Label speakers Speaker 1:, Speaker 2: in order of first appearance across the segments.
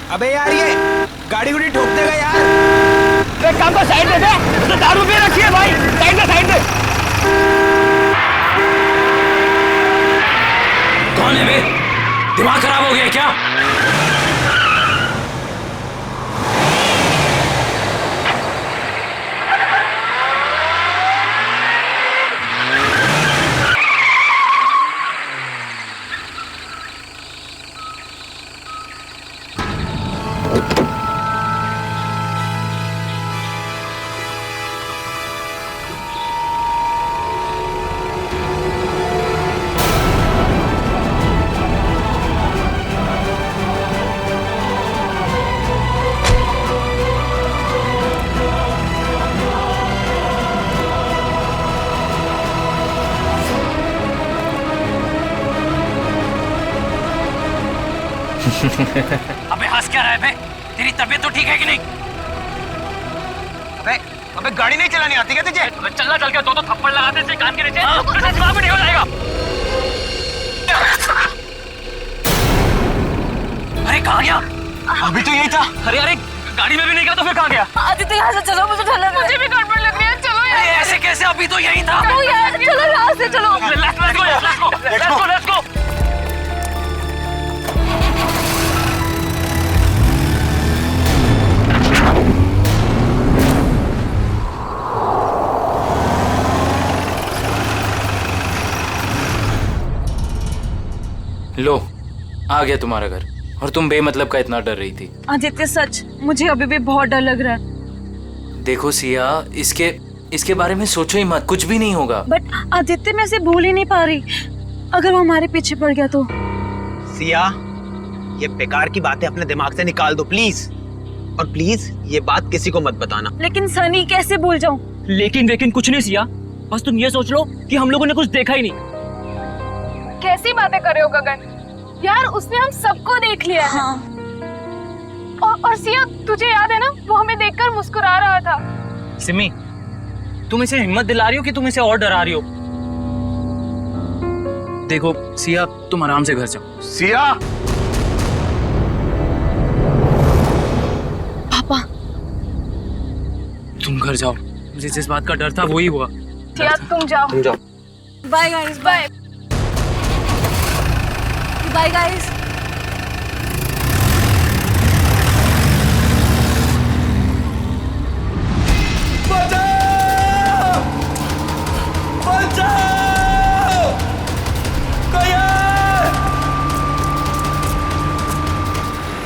Speaker 1: अबे यार ये गाड़ी गुड़ी ठोक देगा यार। एक काम कर, साइड दे दे, तो दारू भी रखी है भाई, साइड दे।
Speaker 2: कौन है बे? दिमाग खराब हो गया क्या? अबे हंस क्या रहा है बे? तेरी तबीयत तो ठीक है कि नहीं?
Speaker 1: अबे गाड़ी नहीं चलानी आती क्या तुझे?
Speaker 2: अबे चलना चल के दो थप्पड़ लगाते से कान के नीचे तो दिमाग में नहीं हो जाएगा। अरे कहाँ गया?
Speaker 1: अभी तो यही था।
Speaker 2: अरे गाड़ी में भी नहीं गया तो फिर कहाँ गया?
Speaker 3: आदित्य यहाँ से चलो, मुझे डर लग रहा है। मुझे भी गड़बड़ लग रही है, चलो यार।
Speaker 2: अरे ऐसे कैसे? अभी तो यही था।
Speaker 3: चलो यार, चलो यहाँ से चलो।
Speaker 2: Let's go। लो आ गया तुम्हारा घर, और तुम बेमतलब का इतना डर रही थी।
Speaker 3: आदित्य सच, मुझे अभी भी बहुत डर लग रहा है।
Speaker 2: देखो सिया, इसके बारे में सोचो ही मत, कुछ भी नहीं होगा।
Speaker 3: बट आदित्य मैं इसे भूल ही नहीं पा रही। अगर वो हमारे पीछे पड़ गया तो?
Speaker 1: सिया, ये बेकार की बातें अपने दिमाग से निकाल दो प्लीज, और प्लीज ये बात किसी को मत बताना।
Speaker 3: लेकिन सनी, कैसे भूल जाऊं?
Speaker 4: लेकिन कुछ नहीं सिया, बस तुम ये सोच लो कि हम लोगों ने कुछ देखा ही नहीं।
Speaker 5: कैसी बातें कर रहे हो गगन? यार उसने हम सबको देख लिया है।
Speaker 3: हाँ।
Speaker 5: और सिया, तुझे याद है ना, वो हमें देखकर मुस्कुरा रहा था।
Speaker 4: सिमी, तुम इसे हिम्मत दिला रही हो कि तुम इसे और डरा रही हो? देखो सिया, तुम आराम से घर जाओ।
Speaker 6: सिया!
Speaker 3: पापा,
Speaker 4: तुम घर जाओ, मुझे जिस बात का डर था वही हुआ।
Speaker 5: सिया तुम जाओ।
Speaker 3: Bye guys, bye bye guys.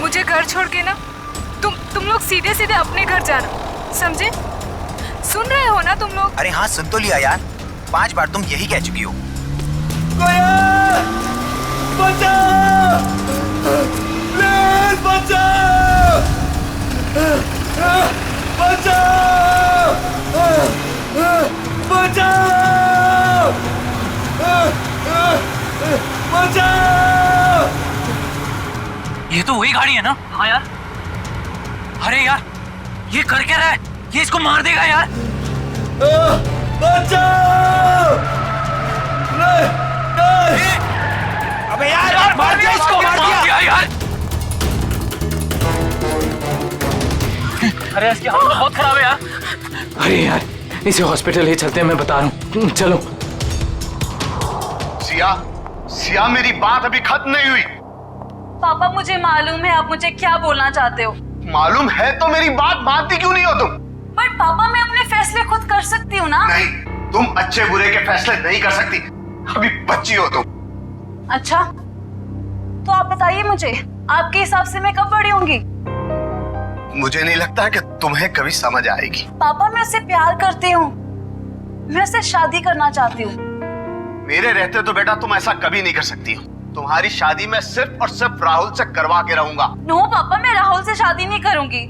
Speaker 5: मुझे घर छोड़ के ना तुम लोग सीधे सीधे अपने घर जाना, समझे? सुन रहे हो ना तुम लोग?
Speaker 1: अरे हाँ, सुन तो लिया यार, 5 बार तुम यही कह चुकी हो।
Speaker 2: ये तो वही गाड़ी है ना? हाँ यार। अरे यार, ये कर क्या रहा है? ये इसको मार देगा यार।
Speaker 1: अबे यार मार दिया इसको, मार दिया
Speaker 2: यार। अरे इसकी हालत बहुत खराब है यार। अरे यार, इसे हॉस्पिटल ले चलते हैं, मैं बता रहा हूँ, चलो।
Speaker 6: सिया, मेरी बात अभी खत्म नहीं हुई।
Speaker 3: पापा, मुझे मालूम है आप मुझे क्या बोलना चाहते हो।
Speaker 6: मालूम है तो मेरी बात मानती क्यों नहीं हो तुम?
Speaker 3: बट पापा, मैं अपने फैसले खुद कर सकती हूँ ना।
Speaker 6: नहीं, तुम अच्छे बुरे के फैसले नहीं कर सकती, अभी बच्ची हो तुम।
Speaker 3: अच्छा, तो आप बताइए मुझे, आपके हिसाब से मैं कब बड़ी होंगी?
Speaker 6: मुझे नहीं लगता कि तुम्हें कभी समझ आएगी।
Speaker 3: पापा मैं उससे प्यार करती हूँ, मैं उससे शादी करना चाहती हूँ।
Speaker 6: मेरे रहते तो बेटा तुम ऐसा कभी नहीं कर सकती हो। तुम्हारी शादी मैं सिर्फ और सिर्फ राहुल से करवा के रहूंगा।
Speaker 3: नो पापा, मैं राहुल से शादी नहीं करूंगी।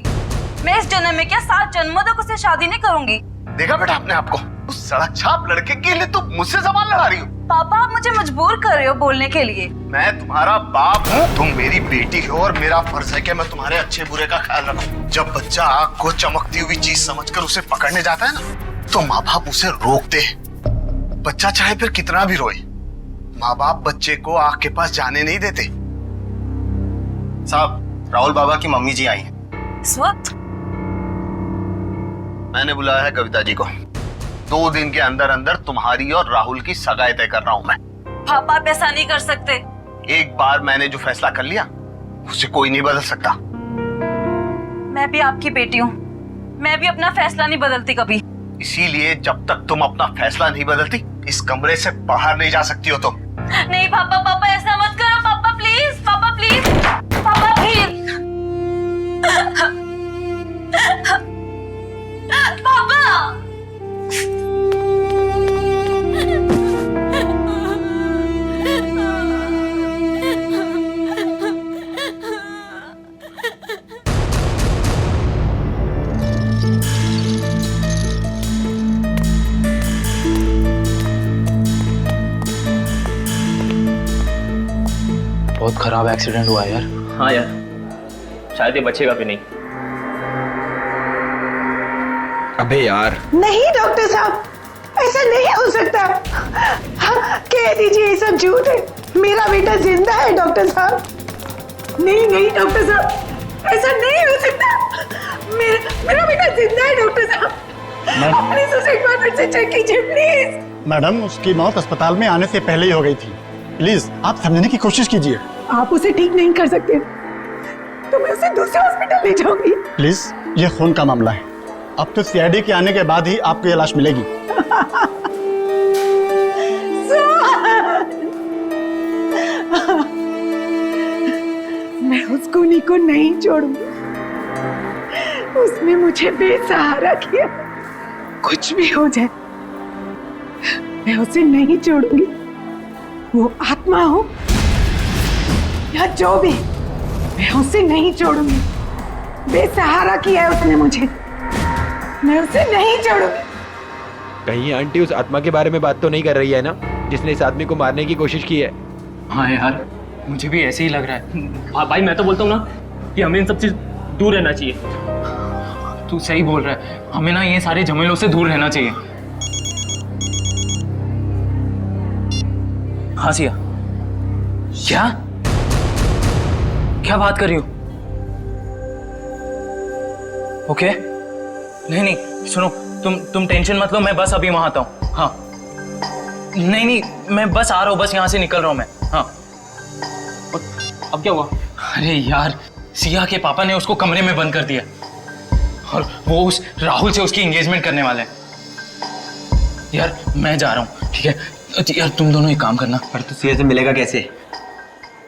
Speaker 3: मैं इस जन्म में क्या 7 जन्मों तक उससे शादी नहीं करूंगी।
Speaker 6: देखा बेटा अपने आप को, उस सड़क छाप लड़के के लिए तुम मुझसे सवाल लड़ा रही हो।
Speaker 3: पापा आप मुझे मजबूर कर रहे हो बोलने के लिए।
Speaker 6: मैं तुम्हारा बाप हूँ, तुम मेरी बेटी हो और मेरा फर्ज है कि मैं तुम्हारे अच्छे बुरे का ख्याल रखूं। जब बच्चा आग को चमकती हुई चीज समझकर उसे पकड़ने जाता है ना, तो माँ बाप उसे रोकते हैं। बच्चा चाहे फिर कितना भी रोए, माँ बाप बच्चे को आग के पास जाने नहीं देते।
Speaker 7: साहब, राहुल बाबा की मम्मी जी आई हैं।
Speaker 3: इस वक्त
Speaker 6: मैंने बुलाया है कविता जी को। 2 दिन के अंदर अंदर तुम्हारी और राहुल की सगाई तय कर रहा हूं मैं।
Speaker 3: पापा आप ऐसा नहीं कर सकते।
Speaker 6: एक बार मैंने जो फैसला कर लिया उसे कोई नहीं बदल सकता।
Speaker 3: मैं भी आपकी बेटी हूँ, मैं भी अपना फैसला नहीं बदलती कभी।
Speaker 6: इसीलिए जब तक तुम अपना फैसला नहीं बदलती, इस कमरे से बाहर नहीं जा सकती हो तुम।
Speaker 3: नहीं पापा, पापा ऐसा मत करो। पापा प्लीज, पापा प्लीज, पापा प्लीज, पापा।
Speaker 2: बहुत खराब एक्सीडेंट हुआ यार।
Speaker 4: हाँ यार, शायद ये बचेगा भी नहीं।
Speaker 1: अबे यार
Speaker 8: नहीं डॉक्टर साहब, ऐसा नहीं हो सकता। कह दीजिए ये सब झूठ है, मेरा बेटा जिंदा है डॉक्टर साहब। नहीं नहीं डॉक्टर साहब, ऐसा नहीं हो सकता। मेरा बेटा जिंदा है डॉक्टर साहब। प्लीज उसे एक बार फिर से चेक कीजिए प्लीज।
Speaker 9: मैडम, उसकी मौत अस्पताल में आने से पहले ही हो गई थी। प्लीज आप समझने की कोशिश कीजिए।
Speaker 8: आप उसे ठीक नहीं कर सकते तो मैं उसे दूसरे हॉस्पिटल ले जाऊंगी।
Speaker 9: प्लीज, ये खून का मामला है। अब तो सीआईडी के आने के बाद ही आपको ये लाश मिलेगी।
Speaker 8: मैं उस खूनी को नहीं छोड़ूंगी, उसने मुझे बेसहारा किया। कुछ भी हो जाए मैं उसे नहीं छोड़ूंगी। वो आत्मा हो या जो भी, मैं उसे नहीं छोड़ूंगी। बेसहारा किया है उसने मुझे, मैं उसे नहीं छोड़ूंगी।
Speaker 1: कहीं आंटी उस आत्मा के बारे में बात तो नहीं कर रही है ना, जिसने इस आदमी को मारने की कोशिश की है?
Speaker 2: हाँ यार, मुझे भी ऐसे ही लग रहा है।
Speaker 4: हाँ भाई, मैं तो बोलता हूँ ना कि हमें इन सब चीज दूर रहना चाहिए।
Speaker 2: तू सही बोल रहा है, हमें ना ये सारे झमेलों से दूर रहना चाहिए। हाँ सिया, क्या क्या बात कर रही हो? ओके, नहीं नहीं सुनो, तुम टेंशन मत लो, मैं बस अभी वहां आता हूँ। हाँ नहीं नहीं, मैं बस आ रहा हूँ, बस यहाँ से निकल रहा हूँ मैं। हाँ
Speaker 4: अब क्या हुआ?
Speaker 2: अरे यार, सिया के पापा ने उसको कमरे में बंद कर दिया और वो उस राहुल से उसकी एंगेजमेंट करने वाले हैं। यार मैं जा रहा हूँ, ठीक है? यार तुम दोनों एक काम करना।
Speaker 1: पर तू सीए से मिलेगा कैसे?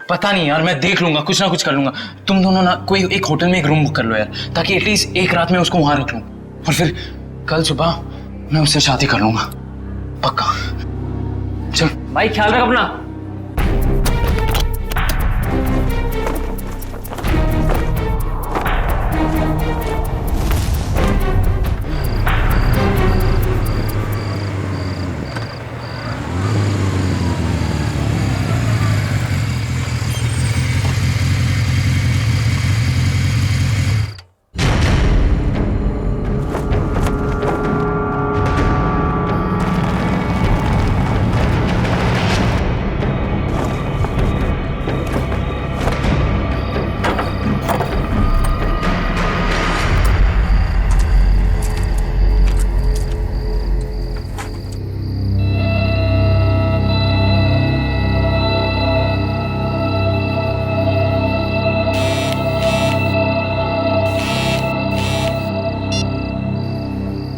Speaker 2: पता नहीं यार, मैं देख लूंगा, कुछ ना कुछ कर लूंगा। तुम दोनों ना कोई एक होटल में एक रूम बुक कर लो यार, ताकि एटलीस्ट एक रात में उसको वहां रख लूं और फिर कल सुबह मैं उससे शादी कर लूंगा, पक्का। चल
Speaker 4: भाई, ख्याल रख अपना।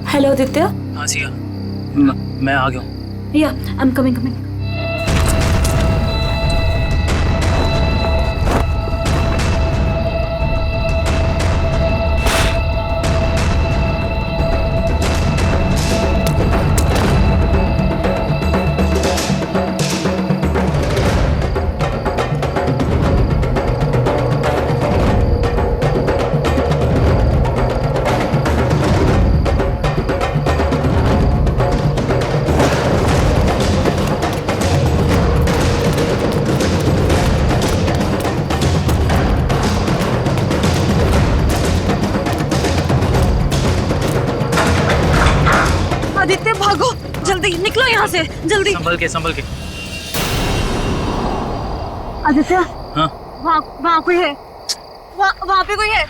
Speaker 3: हेलो आदित्य।
Speaker 2: हाँ सिया, मैं आ गया हूँ।
Speaker 3: या आई एम कमिंग कमिंग। भागो जल्दी निकलो यहाँ से जल्दी।
Speaker 2: संभल के।
Speaker 3: आदित्य
Speaker 2: हाँ
Speaker 3: वहाँ कोई है, वहाँ पे कोई है।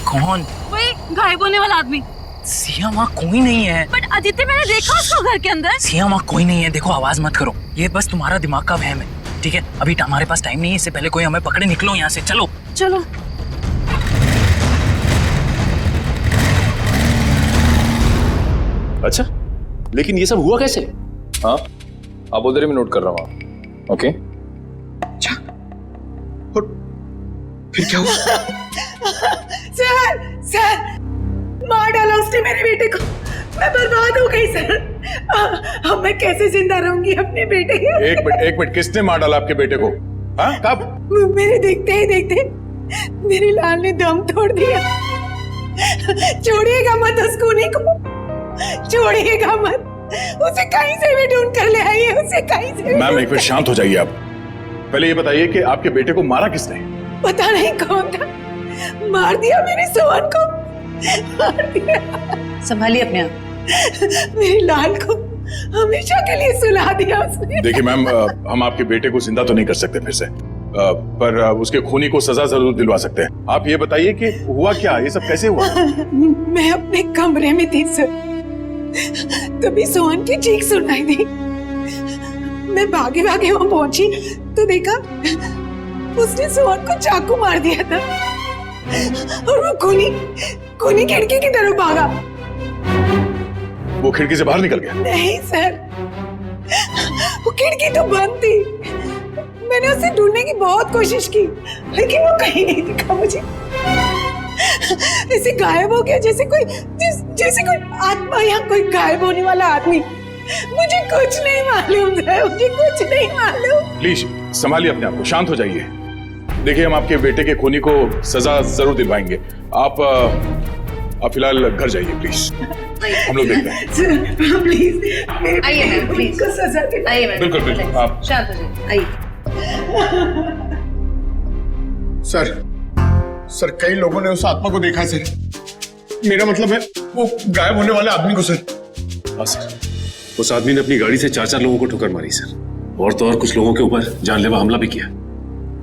Speaker 2: कौन?
Speaker 3: वही गायब होने वाला आदमी।
Speaker 2: सिया वहाँ कोई नहीं है।
Speaker 3: बट आदित्य मैंने देखा उसको घर के अंदर।
Speaker 2: सिया वहाँ कोई नहीं है। देखो आवाज मत करो, ये बस तुम्हारा दिमाग का वहम है, ठीक है? अभी हमारे पास टाइम नहीं है, इससे पहले कोई हमें पकड़े। निकलो यहाँ से, चलो।
Speaker 3: चलो।
Speaker 10: अच्छा, लेकिन ये सब हुआ कैसे? हाँ, आप उधर ही मैं नोट कर रहा हूँ। ओके।
Speaker 1: अच्छा, और फिर क्या हुआ?
Speaker 8: सर मार डाला उसने मेरे बेटे को, मैं बर्बाद हो गई सर। अब मैं कैसे जिंदा रहूंगी अपने बेटे के?
Speaker 10: एक मिनट, किसने मार डाला आपके बेटे को? हाँ, कब?
Speaker 8: मेरे देखते ही देखते मेरे लाल ने दम तोड़ दिया। छोड़िएगा मत उस खूनी को, छोड़िएगा मत उसे। कहीं से भी ढूंढ कर ले आइए उसे, कहीं से।
Speaker 10: मैम एक मिनट शांत हो जाइए आप। पहले ये बताइए कि आपके बेटे को मारा किसने?
Speaker 8: पता नहीं कौन था, मार दिया मेरे सोहन को, मार दिया।
Speaker 3: संभालिए अपने आप।
Speaker 8: मेरे लाल को हमेशा के लिए सुला दिया उसने।
Speaker 10: देखिए मैम, हम आपके बेटे को जिंदा तो नहीं कर सकते फिर से, पर उसके खूनी को सजा जरूर दिलवा सकते हैं। आप ये बताइए कि हुआ क्या, ये सब कैसे हुआ?
Speaker 8: मैं अपने कमरे में थी सर, तभी सोहन की चीख सुनाई दी। मैं भागे वहां पहुंची तो देखा उसने सोहन को चाकू मार दिया था और वो खूनी खिड़की की तरफ भागा।
Speaker 10: वो खिड़की से बाहर निकल गया?
Speaker 8: नहीं सर, वो खिड़की तो बंद थी। मैंने उसे ढूंढने की बहुत कोशिश की, लेकिन वो कहीं नहीं दिखा मुझे। ऐसे गायब हो गया जैसे कोई आत्मा या कोई गायब होने वाला आदमी। मुझे कुछ नहीं मालूम सर, मुझे कुछ नहीं मालूम।
Speaker 10: प्लीज संभालिए अपने आप को, शांत हो जाइए। देखिए हम आपके बेटे के खूनी को सजा जरूर दिलवाएंगे। आप फिलहाल घर जाइए प्लीज, हम लोग देखते हैं।
Speaker 8: सर प्लीज
Speaker 3: आइए प्लीज
Speaker 8: को सजा दे।
Speaker 3: आइए
Speaker 10: बिल्कुल आप
Speaker 3: शांत हो जाइए, आइए।
Speaker 6: सर कई लोगों ने उस आत्मा को देखा सर। मेरा मतलब है वो गायब होने वाले आदमी को सर।
Speaker 11: हाँ सर, उस आदमी ने अपनी गाड़ी से 4 लोगों को ठोकर मारी सर, और तो और कुछ लोगों के ऊपर जानलेवा हमला भी किया।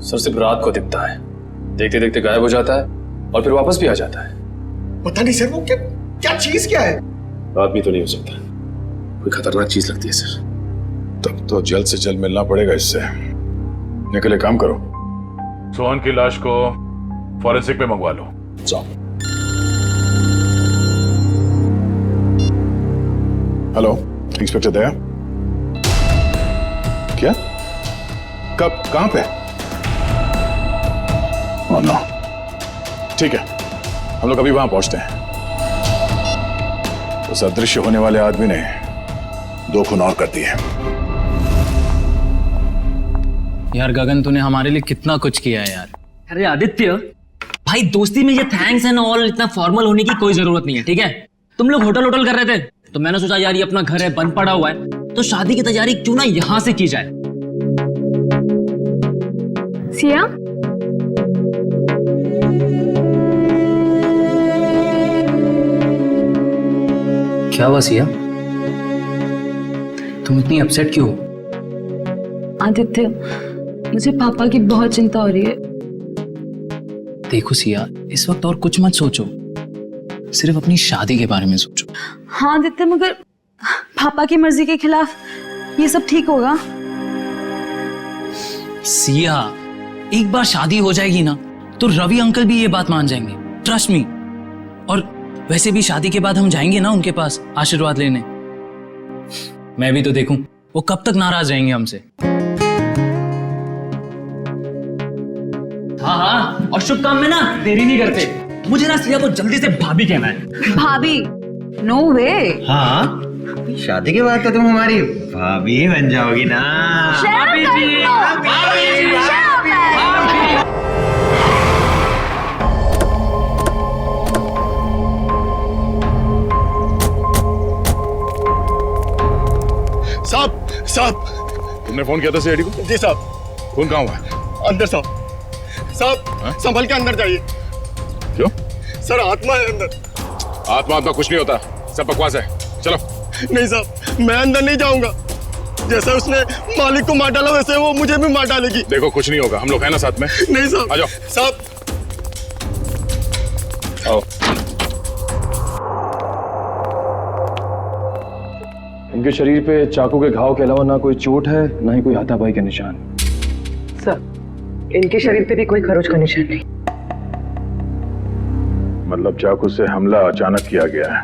Speaker 10: सर सिर्फ रात को दिखता है, देखते देखते गायब हो जाता है और फिर वापस भी आ जाता है।
Speaker 6: पता नहीं सर वो क्या चीज क्या है?
Speaker 11: आदमी तो नहीं हो सकता, कोई खतरनाक चीज लगती है सर।
Speaker 10: तब तो जल्द से जल्द मिलना पड़ेगा इससे। निकले काम करो, सोहन की लाश को फॉरेंसिक में मंगवा लो। जाओ। हेलो इंस्पेक्टर दया। क्या? कब? कहां पे? ओह नो, ठीक है हम लोग अभी वहां पहुंचते हैं। उस अदृश्य होने वाले आदमी ने 2 खून और कर दिए।
Speaker 2: यार गगन, तूने हमारे लिए कितना कुछ किया है यार।
Speaker 4: अरे आदित्य भाई, दोस्ती में ये थैंक्स एंड ऑल इतना फॉर्मल होने की कोई जरूरत नहीं है, ठीक है? तुम लोग होटल कर रहे थे तो मैंने सोचा यार ये अपना घर है, बंद पड़ा हुआ है, तो शादी की तैयारी क्यों ना यहां से की जाए।
Speaker 5: सिया
Speaker 2: क्या हुआ सिया, तुम इतनी अपसेट क्यों हो?
Speaker 3: आदित्य मुझे पापा की बहुत चिंता हो रही है।
Speaker 2: देखो सिया, इस वक्त और कुछ मत सोचो, सिर्फ अपनी शादी के बारे में सोचो।
Speaker 3: हाँ आदित्य, मगर पापा की मर्जी के खिलाफ ये सब ठीक होगा?
Speaker 2: सिया, एक बार शादी हो जाएगी ना तो रवि अंकल भी ये बात मान जाएंगे, ट्रस्ट मी। और वैसे भी शादी के बाद हम जाएंगे ना उनके पास आशीर्वाद लेने। मैं भी तो देखूं वो कब तक नाराज रहेंगे हमसे।
Speaker 4: हाँ, और शुभ काम में ना देरी नहीं करते। मुझे ना सिया को जल्दी से भाभी कहना है।
Speaker 3: भाभी? नो वे।
Speaker 1: हाँ, शादी के बाद तो तुम हमारी भाभी ही बन जाओगी ना।
Speaker 3: भाभी जी,
Speaker 10: साहब तुमने फोन किया था सीआईडी को?
Speaker 6: जी साहब।
Speaker 10: फोन कहाँ हुआ है?
Speaker 6: अंदर साहब संभल के अंदर जाइए।
Speaker 10: क्यों?
Speaker 6: सर आत्मा है अंदर।
Speaker 10: आत्मा कुछ नहीं होता, सब बकवास है। चलो।
Speaker 7: नहीं साहब, मैं अंदर नहीं जाऊंगा। जैसे उसने मालिक को मार डाला वैसे वो मुझे भी मार डालेगी।
Speaker 10: देखो कुछ नहीं होगा, हम लोग हैं ना साथ में।
Speaker 7: नहीं साहब।
Speaker 10: आ जाओ
Speaker 7: साहब।
Speaker 10: आओ।
Speaker 2: इनके शरीर पे चाकू के घाव के अलावा ना कोई चोट है, ना ही कोई हाथापाई के निशान।
Speaker 8: सर, इनके शरीर पे भी कोई खरोच का निशान नहीं।
Speaker 10: मतलब चाकू से हमला अचानक किया गया है,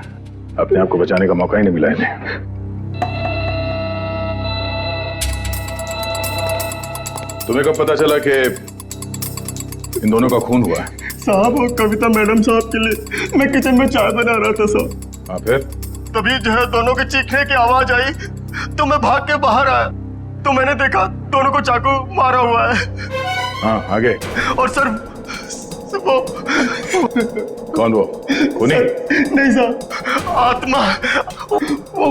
Speaker 10: अपने आप को बचाने का मौका ही नहीं मिला इन्हें। तुम्हें कब पता चला कि इन दोनों का खून हुआ है?
Speaker 7: साहब, और कविता मैडम साहब के लिए मैं किचन में चाय बना रहा था साहब।
Speaker 10: हाँ, फिर?
Speaker 7: तभी जो है दोनों के चीखने की आवाज आई तो मैं भाग के बाहर आया तो मैंने देखा दोनों को चाकू मारा हुआ है।
Speaker 10: हाँ, आगे?
Speaker 7: और सर वो
Speaker 10: कौन वो? खूनी?
Speaker 7: नहीं साहब, आत्मा वो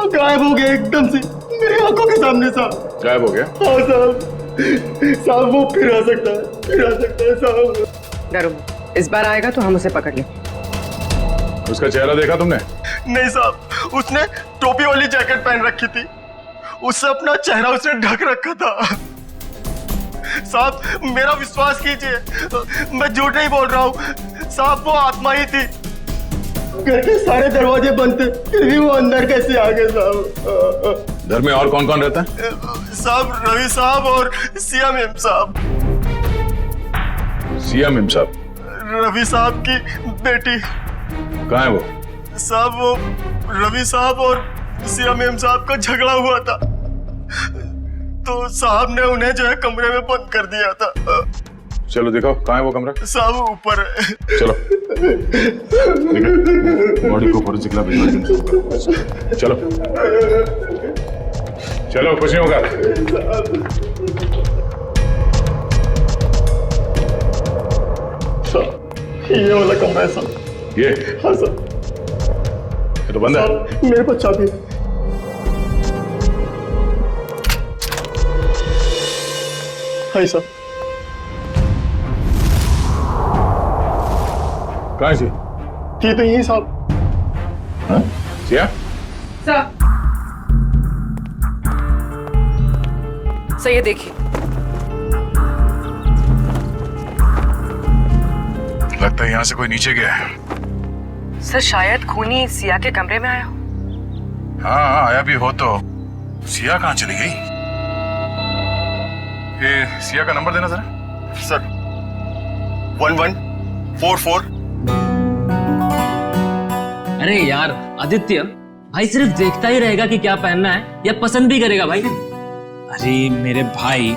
Speaker 7: गायब हो गया एकदम से मेरी आंखों के सामने साहब।
Speaker 10: गायब हो गया?
Speaker 7: हाँ साहब। साहब वो फिर आ सकता है साहब।
Speaker 8: डरो, इस बार आएगा तो हम उसे पकड़ लें।
Speaker 10: उसका चेहरा देखा तुमने?
Speaker 7: नहीं साहब, उसने टोपी वाली जैकेट पहन रखी थी, उससे अपना चेहरा उसने ढक रखा था। साहब मेरा विश्वास कीजिए, मैं झूठ नहीं बोल रहा हूँ साहब, वो आत्मा ही थी। घर के सारे दरवाजे बंद थे फिर भी वो अंदर कैसे आ गए साहब?
Speaker 10: घर में और कौन कौन रहता है?
Speaker 7: साहब रवि साहब और सिया मेम साहब।
Speaker 10: सिया मेम साहब?
Speaker 7: रवि साहब की बेटी।
Speaker 10: कहाँ है वो?
Speaker 7: साहब वो रवि साहब और सिया मेम साहब का झगड़ा हुआ था तो साहब ने उन्हें जो है कमरे में बंद कर दिया था।
Speaker 10: चलो दिखाओ कहाँ है वो कमरा।
Speaker 7: साहब ऊपर है।
Speaker 10: चलो बॉडी को फोरेंसिक लैब भिजवा देंगे। चलो चलो, कुछ नहीं होगा।
Speaker 7: ये वाला कमरा है साहब।
Speaker 10: ये?
Speaker 7: हाँ सर।
Speaker 10: ये तो बंद है।
Speaker 7: मेरे पास चाबी है। हाँ सर।
Speaker 10: कहाँ है?
Speaker 7: थी तो यही साहब।
Speaker 10: हाँ? सिया?
Speaker 8: सर ये देखिए।
Speaker 10: लगता है यहाँ से कोई नीचे गया है।
Speaker 8: सर शायद खूनी सिया के कमरे में आया हो।
Speaker 10: हाँ, आया भी हो तो सिया कहाँ चली गई? ये सिया का नंबर देना जरा।
Speaker 7: सर 1144।
Speaker 4: अरे यार आदित्य, भाई सिर्फ देखता ही रहेगा कि क्या पहनना है या पसंद भी करेगा भाई?
Speaker 2: अरे मेरे भाई,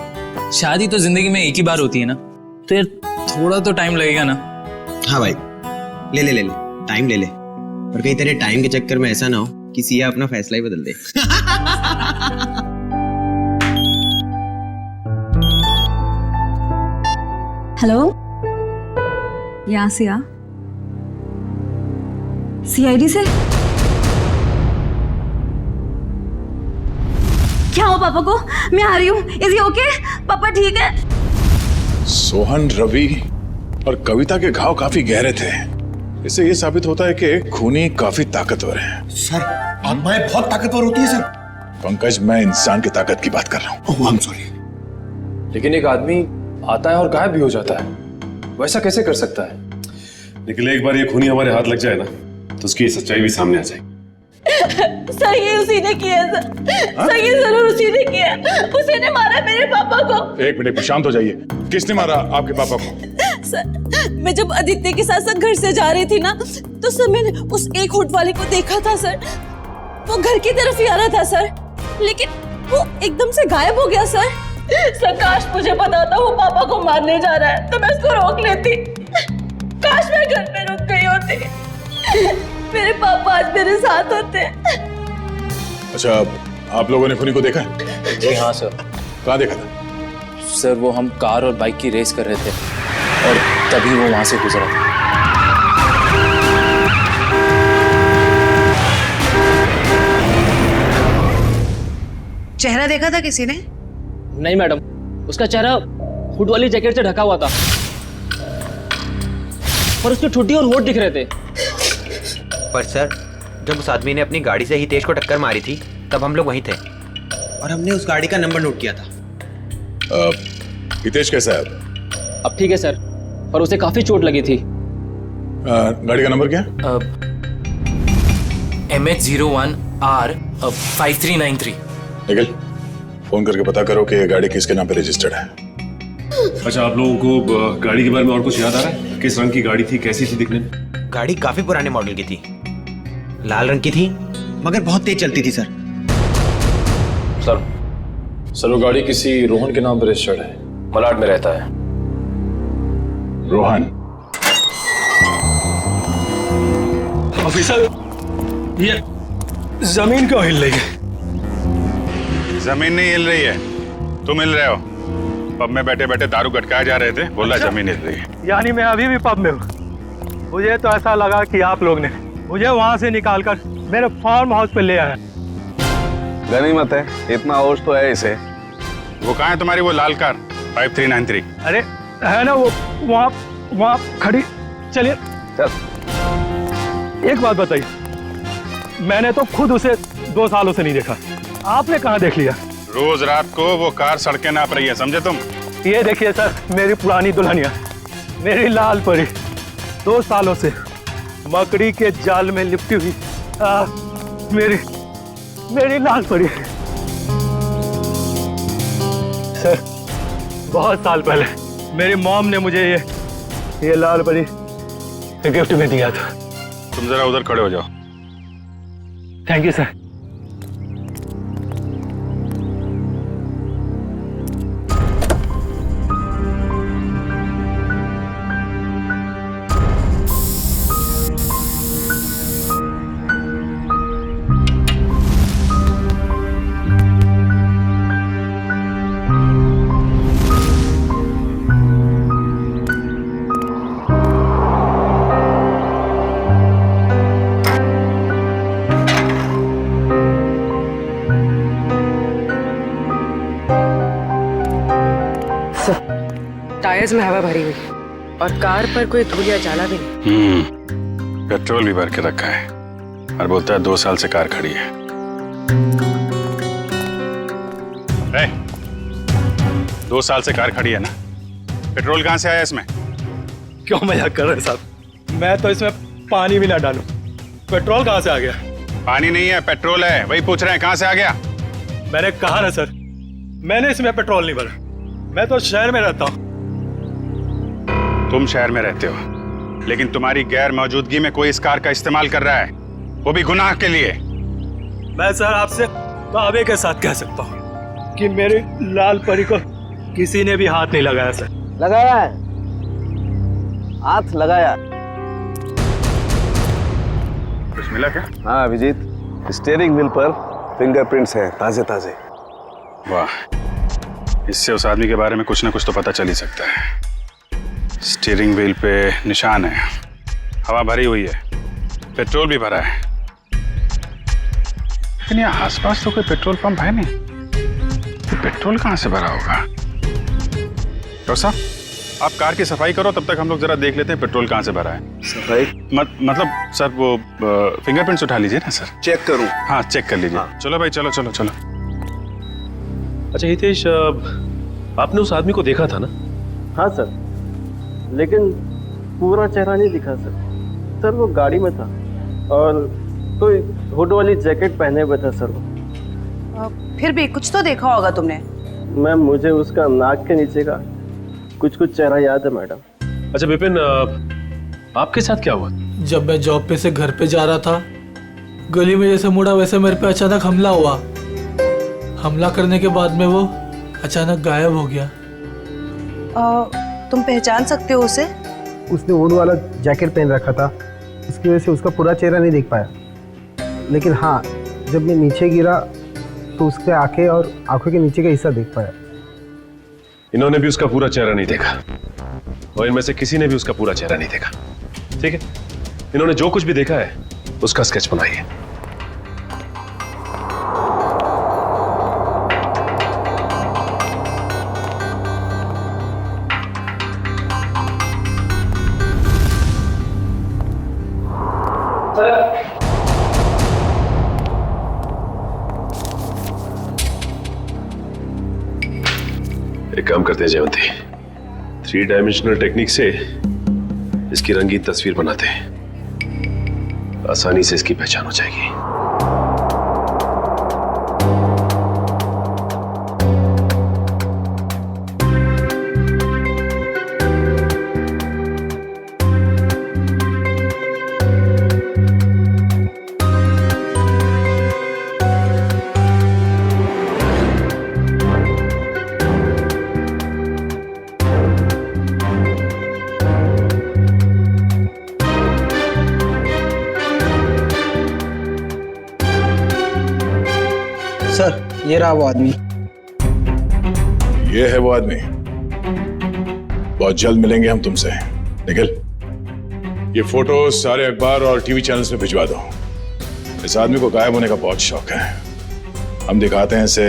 Speaker 2: शादी तो जिंदगी में एक ही बार होती है ना, तो यार थोड़ा तो टाइम लगेगा ना।
Speaker 1: हाँ भाई, ले ले ले ले, टाइम ले ले, और कहीं तेरे टाइम के चक्कर में ऐसा ना हो कि सिया अपना फैसला ही बदल दे।
Speaker 3: हेलो, यहाँ सिया, सीआईडी से? क्या हुआ पापा को? मैं आ रही हूँ। Is he okay? पापा ठीक है?
Speaker 10: सोहन, रवि और कविता के घाव काफी गहरे थे। इससे ये साबित होता है कि खूनी काफी ताकतवर है।
Speaker 6: सर आत्माएं बहुत ताकतवर होती है सर।
Speaker 10: पंकज, मैं इंसान की ताकत की बात कर रहा हूँ।
Speaker 6: I am sorry.
Speaker 2: लेकिन एक आदमी आता है और गायब भी हो जाता है, वैसा कैसे कर सकता है?
Speaker 11: लेकिन एक बार ये खूनी हमारे हाथ लग जाए ना तो उसकी सच्चाई भी सामने आ जाएगी।
Speaker 3: सर ये उसी ने किया सर ये जरूर उसी ने किया। उसी ने मारा मेरे पापा को।
Speaker 10: एक मिनट, शांत हो जाइए। किसने मारा आपके पापा को?
Speaker 3: सर मैं जब आदित्य के साथ घर से जा रही थी ना तो सर मैंने उस एक होट वाले को देखा था सर। वो घर की तरफ ही आ रहा था सर, लेकिन वो एकदम से गायब हो गया सर। सर काश मुझे पता होता वो पापा को मारने जा रहा है तो मैं उसको रोक लेती। काश मैं घर पे रुक गई होती, मेरे पापा आज मेरे साथ होते।
Speaker 10: अच्छा, आप लोगों ने खूनी को देखा?
Speaker 2: जी हाँ सर।
Speaker 10: कहाँ देखा था?
Speaker 2: सर वो हम कार और बाइक की रेस कर रहे थे और तभी वो वहां से गुजरा था।
Speaker 8: चेहरा देखा था किसी ने?
Speaker 4: नहीं मैडम, उसका चेहरा हुड वाली जैकेट से ढका हुआ था और उसकी ठुड्डी और होठ दिख रहे थे।
Speaker 1: पर सर जब उस आदमी ने अपनी गाड़ी से हितेश को टक्कर मारी थी तब हम लोग वहीं थे और हमने उस गाड़ी का नंबर नोट किया था।
Speaker 10: हितेश कैसा है
Speaker 4: अब ठीक है सर, पर उसे काफी चोट लगी थी।
Speaker 10: गाड़ी का नंबर क्या है?
Speaker 12: MH01R5393।
Speaker 10: निखिल, फोन करके पता करो कि ये गाड़ी किसके नाम पे रजिस्टर्ड है।
Speaker 11: अच्छा, आप लोगों को गाड़ी के बारे में और कुछ याद आ रहा है? किस रंग की गाड़ी थी, कैसी थी दिखने में?
Speaker 1: गाड़ी काफी पुराने मॉडल की थी, लाल रंग की थी, मगर बहुत तेज चलती थी सर।
Speaker 13: सर वो गाड़ी किसी रोहन के नाम पर रजिस्टर्ड है, मलाड में रहता है।
Speaker 10: रोहन?
Speaker 7: ऑफिसर, ये जमीन क्यों हिल रही है?
Speaker 10: जमीन नहीं हिल रही है, तुम हिल रहे हो। पब में बैठे बैठे दारू गटकाए जा रहे थे, बोला जमीन हिल रही है।
Speaker 7: यानी मैं अभी भी पब में हूँ। मुझे तो ऐसा लगा कि आप लोग ने मुझे वहाँ से निकालकर मेरे फार्म हाउस पे ले आया।
Speaker 13: गनीमत है, इतना होश तो है इसे।
Speaker 10: वो कहाँ है तुम्हारी वो लाल कार 5393?
Speaker 7: अरे है ना वो वहाँ खड़ी। चलिए
Speaker 13: चल।
Speaker 7: एक बात बताइए, मैंने तो खुद उसे 2 सालों से नहीं देखा, आपने कहाँ देख लिया?
Speaker 10: रोज रात को वो कार सड़कें नाप रही है, समझे तुम?
Speaker 7: ये देखिए सर, मेरी पुरानी दुल्हनिया, मेरी लाल परी, 2 सालों से मकड़ी के जाल में लिपटी हुई मेरी लाल परी। सर, बहुत साल पहले मेरी मॉम ने मुझे ये लाल परी गिफ्ट में दिया था।
Speaker 10: तुम जरा उधर खड़े हो जाओ।
Speaker 7: Thank you sir.
Speaker 5: टायर्स में हवा भरी हुई है और कार पर कोई धूल या जाला भी नहीं।
Speaker 10: पेट्रोल भी भर के रखा है और बोलता है 2 साल से कार खड़ी है। 2 साल से कार खड़ी है ना, पेट्रोल कहाँ से आया इसमें?
Speaker 7: क्यों मजाक कर रहे हैं साहब? मैं तो इसमें पानी भी ना डालूं, पेट्रोल कहाँ से आ गया?
Speaker 10: पानी नहीं है, पेट्रोल है, वही पूछ रहे हैं कहाँ से आ गया।
Speaker 7: मैंने कहा ना सर, मैंने इसमें पेट्रोल नहीं भरा। मैं तो शहर में रहता हूँ।
Speaker 10: तुम शहर में रहते हो, लेकिन तुम्हारी गैर मौजूदगी में कोई इस कार का इस्तेमाल कर रहा है, वो भी गुनाह के लिए।
Speaker 7: मैं सर आपसे दावे के साथ कह सकता हूँ कि मेरी लाल परी को किसी ने भी हाथ नहीं लगाया सर।
Speaker 13: लगाया है, हाथ लगाया।
Speaker 10: कुछ मिला क्या?
Speaker 13: हाँ अभिजीत, स्टीयरिंग व्हील पर फिंगरप्रिंट्स हैं, ताजे ताजे।
Speaker 10: वाह, इससे उस आदमी के बारे में कुछ ना कुछ तो पता चल ही सकता है। स्टीयरिंग व्हील पे निशान है, हवा भरी हुई है, पेट्रोल भी भरा है, लेकिन यहाँ आसपास तो कोई पेट्रोल पंप है नहीं। तो पेट्रोल कहाँ से भरा होगा? डॉक्टर साहब, आप कार की सफाई करो, तब तक हम लोग जरा देख लेते हैं पेट्रोल कहाँ से भरा है।
Speaker 13: सफाई
Speaker 10: मतलब सर वो फिंगरप्रिंट्स उठा लीजिए ना सर।
Speaker 13: चेक करूं?
Speaker 10: हाँ चेक कर लीजिए। हाँ। चलो भाई, चलो चलो चलो।
Speaker 11: अच्छा हितेश, आपने उस आदमी को देखा था ना?
Speaker 7: हाँ सर, लेकिन पूरा चेहरा नहीं दिखा सर। सर वो गाड़ी में था और कोई हुड वाली जैकेट पहने हुए था सर वो।
Speaker 8: फिर भी कुछ तो देखा होगा तुमने।
Speaker 7: मैम, मुझे उसका नाक के नीचे का कुछ चेहरा याद है मैडम।
Speaker 11: अच्छा विपिन, आपके साथ क्या हुआ?
Speaker 14: जब मैं जॉब पे से घर पे जा रहा था, गली में जैसे मुड़ा वैसे मेरे पे अचानक हमला हुआ। हमला करने के बाद में वो अचानक गायब हो गया।
Speaker 8: तुम पहचान सकते हो उसे?
Speaker 7: उसने हुड वाला जैकेट पहन रखा था, इसकी वजह से उसका पूरा चेहरा नहीं देख पाया। लेकिन हाँ, जब मैं नीचे गिरा तो उसके आंखें और आंखों के नीचे का हिस्सा देख पाया।
Speaker 11: इन्होंने भी उसका पूरा चेहरा नहीं देखा और इनमें से किसी ने भी उसका पूरा चेहरा नहीं देखा। ठीक है, इन्होंने जो कुछ भी देखा है उसका स्केच बनाइए। काम करते हैं जयवंती, 3 डायमेंशनल टेक्निक से इसकी रंगीन तस्वीर बनाते हैं, आसानी से इसकी पहचान हो जाएगी।
Speaker 1: सर ये रहा वो आदमी।
Speaker 10: ये है वो आदमी। बहुत जल्द मिलेंगे हम तुमसे। निखिल, ये फोटो सारे अखबार और टीवी चैनल्स में भिजवा दो। इस आदमी को गायब होने का बहुत शौक है। हम दिखाते हैं इसे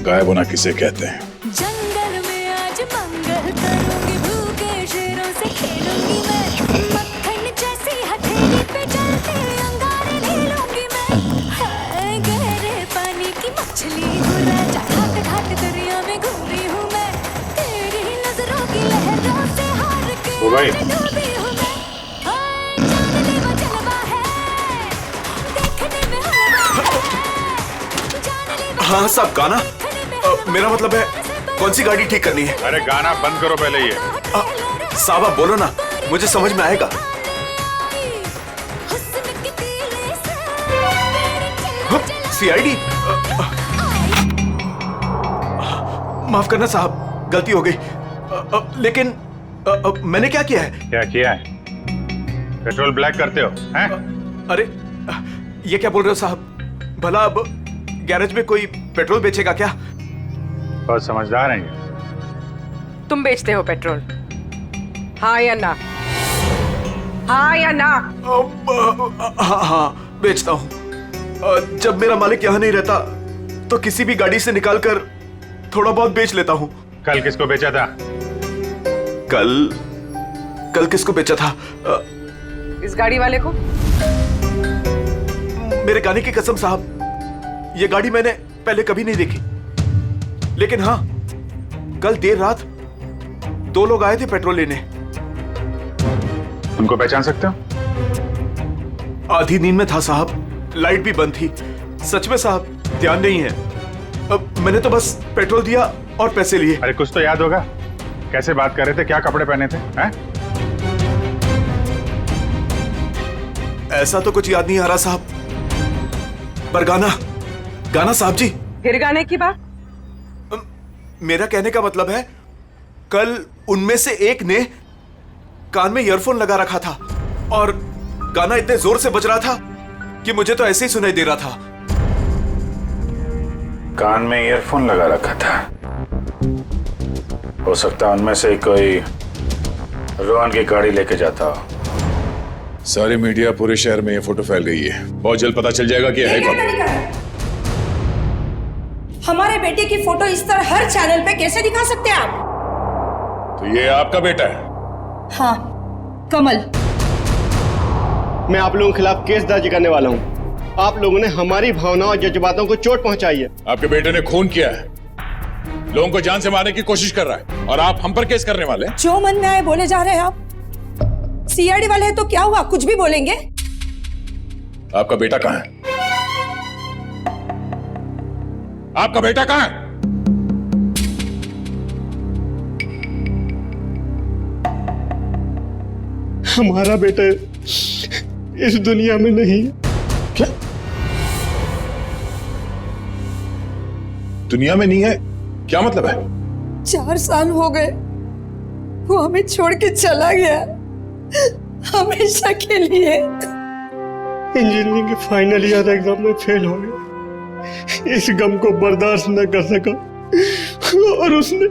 Speaker 10: गायब होना किसे कहते हैं।
Speaker 12: जंगल में आज मंगल करूंगी, भूखे शेरों से खेलूंगी मैं, मक्खन जैसी हथेली पे चलते अंगारे ले लूंगी मैं। हाय गहरे पानी की मछली हूँ राजा, घाट घाट दरिया में घूमी हूँ मैं, तेरी नजरों की लहरों से हार के डूबी हूँ मैं। हाय जानलेवा जलवा है, देखने में हलवा है, जानलेवा।
Speaker 15: हाँ साहब, गाना मेरा मतलब है कौन सी गाड़ी ठीक करनी है?
Speaker 10: अरे गाना बंद करो पहले ये।
Speaker 15: साहब आप बोलो ना, मुझे समझ में आएगा। सीआईडी, माफ करना साहब, गलती हो गई। लेकिन मैंने क्या किया है?
Speaker 10: क्या किया है? पेट्रोल ब्लैक करते हो हैं?
Speaker 15: अरे ये क्या बोल रहे हो साहब? भला अब गैरेज में कोई पेट्रोल बेचेगा क्या?
Speaker 10: बहुत समझदार हैं ये।
Speaker 16: तुम बेचते हो पेट्रोल, हाँ या ना? हाँ या ना?
Speaker 15: हाँ बेचता हूँ। जब मेरा मालिक यहाँ नहीं रहता तो किसी भी गाड़ी से निकालकर थोड़ा बहुत बेच लेता हूँ।
Speaker 10: कल किसको बेचा था?
Speaker 15: कल किसको बेचा था?
Speaker 16: इस गाड़ी वाले को।
Speaker 15: मेरे गाने की कसम साहब, ये गाड़ी मैंने पहले कभी नहीं देखी, लेकिन हाँ कल देर रात 2 लोग आए थे पेट्रोल लेने।
Speaker 10: उनको पहचान सकते हो?
Speaker 15: आधी नींद में था साहब, लाइट भी बंद थी। सच में साहब ध्यान नहीं है। अब मैंने तो बस पेट्रोल दिया और पैसे लिए।
Speaker 10: अरे कुछ तो याद होगा, कैसे बात कर रहे थे, क्या कपड़े पहने थे हैं?
Speaker 15: ऐसा तो कुछ याद नहीं आ रहा साहब, पर गाना साहब जी।
Speaker 16: फिर गाने की बात?
Speaker 15: मेरा कहने का मतलब है कल उनमें से एक ने कान में ईयरफोन लगा रखा था और गाना इतने जोर से बज रहा था कि मुझे तो ऐसे ही सुनाई दे रहा था।
Speaker 10: कान में ईयरफोन लगा रखा था? हो सकता है उनमें से कोई रोहन की गाड़ी लेके जाता हो। सारी मीडिया, पूरे शहर में ये फोटो फैल गई है। बहुत जल्द पता चल जाएगा कि है कौन।
Speaker 8: हमारे बेटे की फोटो इस तरह हर चैनल पे कैसे दिखा सकते हैं आप?
Speaker 10: तो ये आपका बेटा है?
Speaker 8: हाँ, कमल।
Speaker 9: मैं आप लोगों के खिलाफ केस दर्ज करने वाला हूँ। आप लोगों ने हमारी भावनाओं और जज्बातों को चोट पहुंचाई है।
Speaker 10: आपके बेटे ने खून किया है, लोगों को जान से मारने की कोशिश कर रहा है, और आप हम पर केस करने वाले हैं?
Speaker 8: जो मन में आए बोले जा रहे हैं आप। सीआईडी वाले हैं तो क्या हुआ, कुछ भी बोलेंगे।
Speaker 10: आपका बेटा कहाँ है? आपका बेटा कहाँ है?
Speaker 9: हमारा बेटा इस दुनिया में नहीं है।
Speaker 10: क्या? दुनिया में नहीं है? क्या मतलब है?
Speaker 8: 4 साल हो गए, वो हमें छोड़ के चला गया, हमेशा के लिए।
Speaker 9: इंजीनियरिंग के फाइनल ईयर एग्जाम में फेल हो गया, इस गम को बर्दाश्त न कर सका और उसने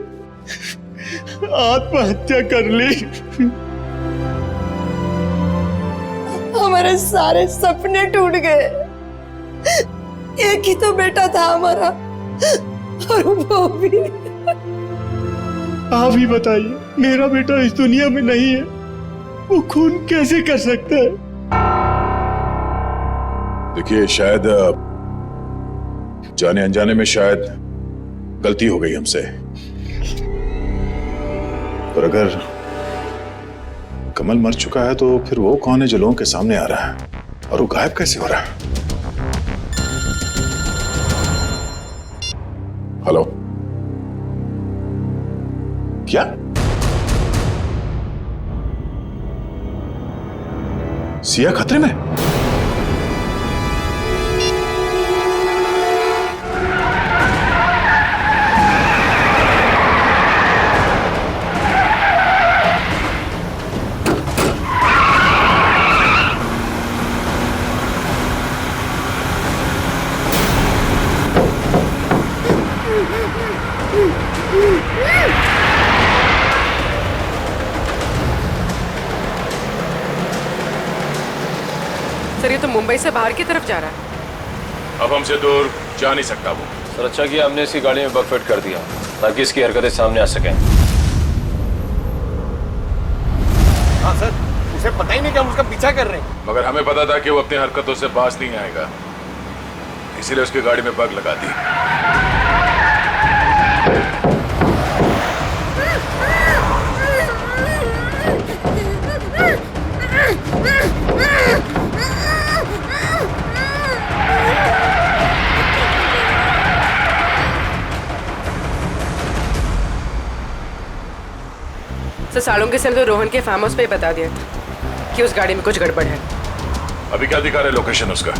Speaker 9: आत्महत्या कर ली।
Speaker 8: हमारे सारे सपने टूट गए। एक ही तो बेटा था हमारा, और वो भी।
Speaker 9: आप ही बताइए, मेरा बेटा इस दुनिया में नहीं है, वो खून कैसे कर सकता है?
Speaker 10: देखिए, शायद जाने अनजाने में शायद गलती हो गई हमसे। और अगर कमल मर चुका है तो फिर वो कौन है जो लोगों के सामने आ रहा है और वो गायब कैसे हो रहा है? हेलो, क्या सिया खतरे में?
Speaker 16: सर ये तो मुंबई से बाहर की तरफ जा रहा है।
Speaker 10: अब हमसे दूर जा नहीं सकता वो।
Speaker 13: सर अच्छा किया हमने इसकी गाड़ी में बग फिट कर दिया ताकि इसकी हरकतें सामने आ सकें।
Speaker 7: हाँ सर, उसे पता ही नहीं कि हम उसका पीछा कर रहे हैं।
Speaker 10: मगर हमें पता था कि वो अपनी हरकतों से बाज नहीं आएगा, इसीलिए उसकी गाड़ी में बग लगा दी।
Speaker 16: सर सालुंके से तो रोहन के फार्म हाउस पे ही बता दिया था कि उस गाड़ी में कुछ गड़बड़ है।
Speaker 10: अभी क्या दिखा रहे लोकेशन उसका?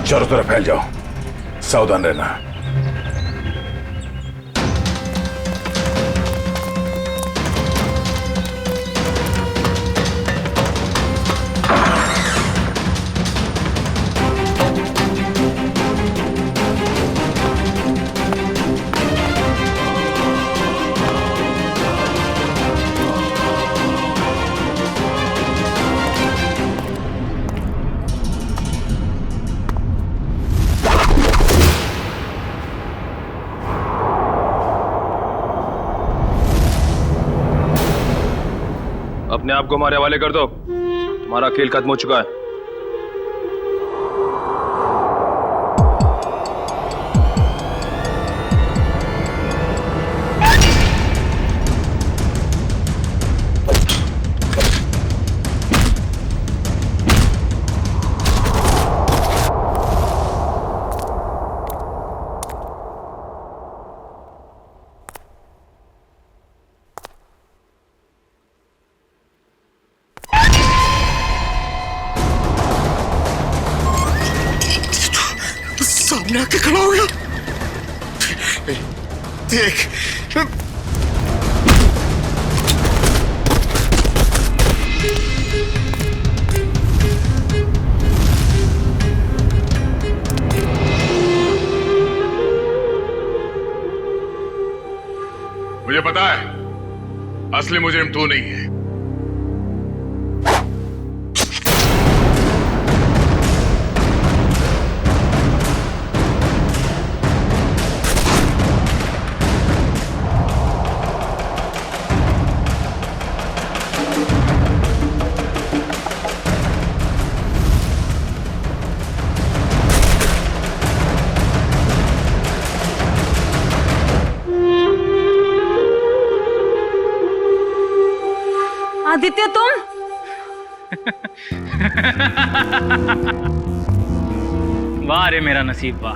Speaker 10: चारों तरफ फैल जाओ, सावधान रहना।
Speaker 13: अपने आप को हमारे हवाले कर दो, तुम्हारा खेल खत्म हो चुका है।
Speaker 6: सामने आके खड़ा हो गया। देख
Speaker 10: मुझे पता है असली मुजरिम तू नहीं है।
Speaker 3: आदित्य तुम?
Speaker 4: वाह रे मेरा नसीब वाह,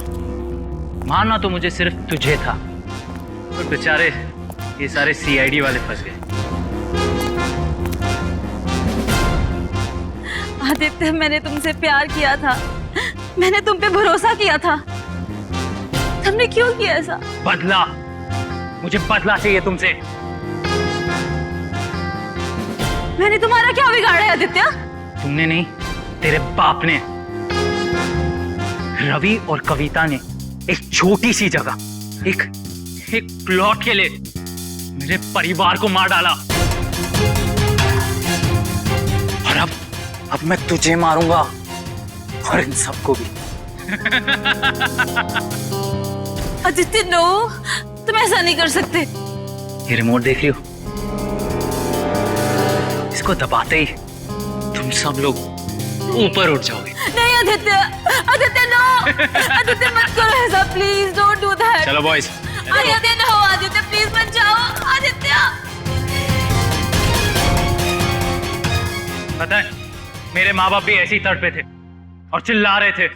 Speaker 4: मारना तो मुझे सिर्फ तुझे था, और बेचारे ये सारे सीआईडी वाले फंस गए।
Speaker 3: आदित्य मैंने तुमसे प्यार किया था, मैंने तुम पे भरोसा किया था, तुमने क्यों किया ऐसा?
Speaker 4: बदला, मुझे बदला चाहिए तुमसे।
Speaker 3: मैंने तुम्हारा क्या बिगाड़ा है आदित्य?
Speaker 4: तुमने नहीं, तेरे बाप ने। रवि और कविता ने एक छोटी सी जगह एक प्लॉट के लिए मेरे परिवार को मार डाला।
Speaker 2: अब मैं तुझे मारूंगा और इन सबको भी।
Speaker 3: आदित्य नो, तुम ऐसा नहीं कर सकते।
Speaker 2: ये रिमोट देख रही हो? इसको दबाते ही तुम सब लोग ऊपर उठ जाओगे।
Speaker 3: नहीं आदित्य, आदित्य नो, आदित्य मत करो ऐसा, प्लीज डोंट डू दैट।
Speaker 2: चलो boys.
Speaker 3: Aditya no, Aditya please मत जाओ, आदित्य।
Speaker 2: पता है मेरे माँ बाप भी ऐसी तड़ पे थे और चिल्ला रहे थे,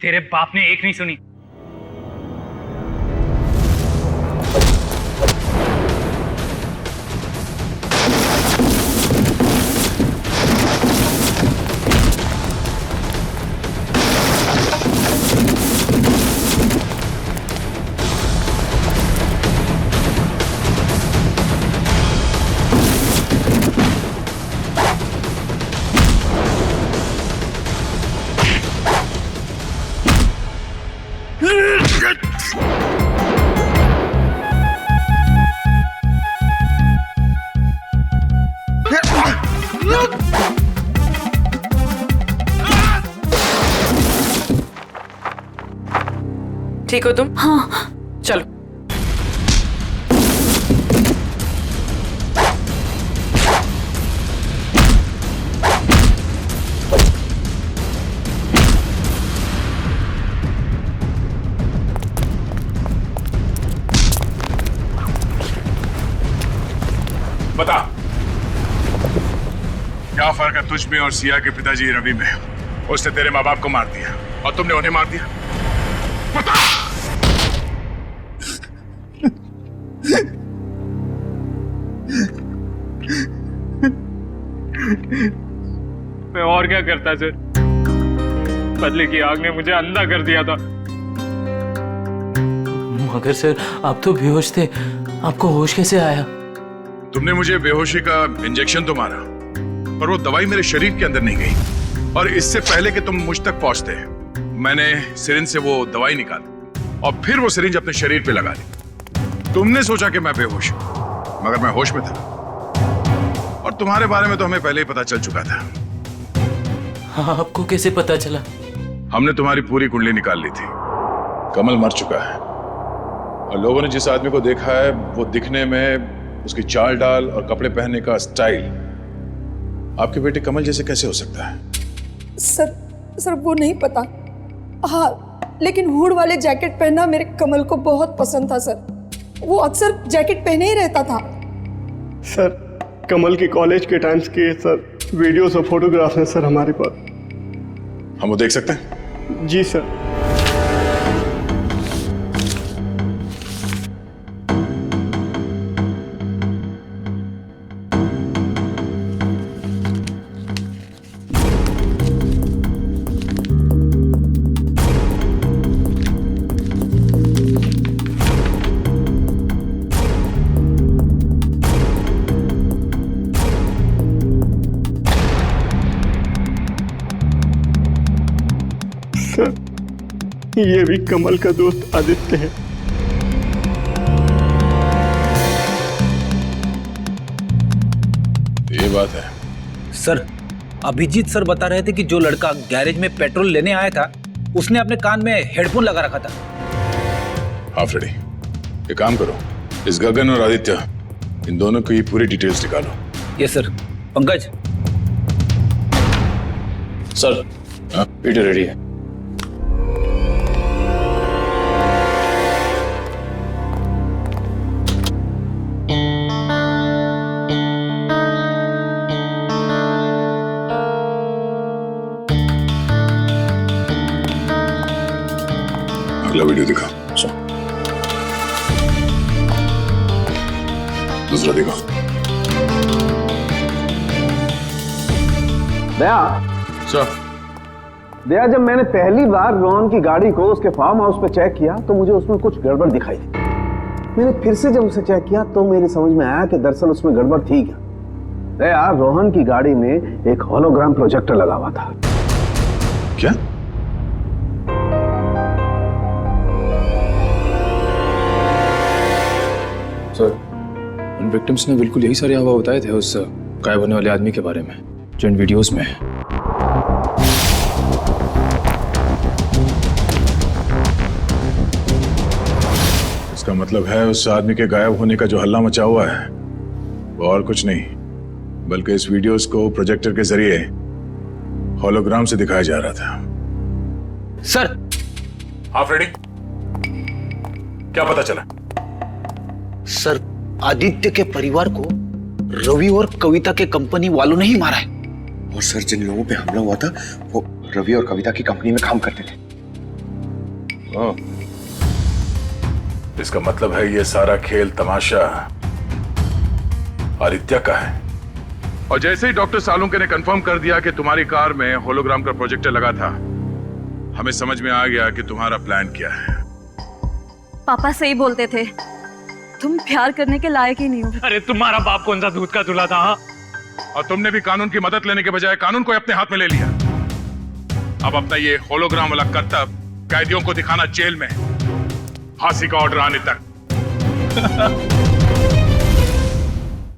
Speaker 2: तेरे बाप ने एक नहीं सुनी।
Speaker 16: ठीक हो तुम?
Speaker 3: हाँ।
Speaker 16: चलो।
Speaker 10: बता क्या फर्क है तुझ में और सिया के पिताजी रवि में? उसने तेरे माँ बाप को मार दिया और तुमने उन्हें मार दिया। बता।
Speaker 2: मैं और क्या करता सर? बदले की आग ने मुझे अंधा कर दिया था।
Speaker 14: मगर सर आप तो बेहोश थे, आपको होश कैसे आया?
Speaker 10: तुमने मुझे बेहोशी का इंजेक्शन तो मारा, पर वो दवाई मेरे शरीर के अंदर नहीं गई। और इससे पहले कि तुम मुझ तक पहुंचते, मैंने सिरिंज से वो दवाई निकाली और फिर वो सिरिंज अपने शरीर पे लगा ली। तुमने सोचा कि मैं बेहोश हूं, मगर मैं होश में था। और तुम्हारे बारे में तो हमें पहले ही पता चल चुका था।
Speaker 14: हाँ, आपको कैसे पता चला?
Speaker 10: हमने तुम्हारी पूरी कुंडली निकाल ली थी। कमल मर चुका है और लोगों ने जिस आदमी को देखा है वो दिखने में, उसकी चाल डाल और कपड़े पहनने का स्टाइल आपके बेटे कमल जैसे कैसे हो सकता है?
Speaker 8: सर वो नहीं पता। हाँ, लेकिन हुड वाले जैकेट पहनना मेरे कमल को बहुत पसंद था सर। वो अक्सर जैकेट पहने ही रहता था।
Speaker 9: सर कमल के कॉलेज के टाइम्स के सर वीडियोस और फोटोग्राफ्स हैं सर हमारे पास।
Speaker 10: हम वो देख सकते हैं?
Speaker 9: जी सर। ये भी कमल का दोस्त आदित्य है।
Speaker 10: ये बात है
Speaker 1: सर। अभिजीत सर बता रहे थे कि जो लड़का गैरेज में पेट्रोल लेने आया था उसने अपने कान में हेडफोन लगा रखा था।
Speaker 10: हाँ फ्रेडी, ये काम करो, इस गगन और आदित्य इन दोनों की पूरी डिटेल्स निकालो।
Speaker 1: Yes sir. Pankaj.
Speaker 2: Sir
Speaker 10: Peter ready है। अगला वीडियो दिखा। दूसरा दिखा।
Speaker 17: दया
Speaker 10: सर।
Speaker 17: दया, जब मैंने पहली बार रोहन की गाड़ी को उसके फार्म हाउस पे चेक किया तो मुझे उसमें कुछ गड़बड़ दिखाई दी। मैंने फिर से जब उसे चेक किया तो मेरी समझ में आया कि दरअसल उसमें गड़बड़ थी क्या। दया, रोहन की गाड़ी में एक होलोग्राम प्रोजेक्टर लगा हुआ था।
Speaker 10: क्या?
Speaker 2: सर, उन विक्टिम्स ने बिल्कुल यही सारे अफवाह बताए थे उस गायब होने वाले आदमी के बारे में जो इन वीडियोस में है।
Speaker 10: इसका मतलब है उस आदमी के गायब होने का जो हल्ला मचा हुआ है वो और कुछ नहीं बल्कि इस वीडियोस को प्रोजेक्टर के जरिए होलोग्राम से दिखाया जा रहा था।
Speaker 1: सर।
Speaker 10: हाँ फ्रेडी, क्या पता चला?
Speaker 1: सर, आदित्य के परिवार को रवि और कविता के कंपनी वालों ने ही मारा है।
Speaker 6: और सर, जिन लोगों पे हमला हुआ था वो रवि और कविता की कंपनी में काम करते थे।
Speaker 10: इसका मतलब है ये सारा खेल तमाशा आदित्य का है।
Speaker 18: और जैसे ही डॉक्टर सालुंके ने कंफर्म कर दिया कि तुम्हारी कार में होलोग्राम का प्रोजेक्टर लगा था, हमें समझ में आ गया कि तुम्हारा प्लान क्या है।
Speaker 3: पापा सही बोलते थे, तुम प्यार करने के लायक ही नहीं हो।
Speaker 18: अरे तुम्हारा बाप कौन सा दूध का दूल्हा था? और तुमने भी कानून की मदद लेने के बजाय कानून को अपने हाथ में ले लिया। अब अपना ये होलोग्राम वाला करतब कैदियों को दिखाना जेल में, फांसी का ऑर्डर आने तक।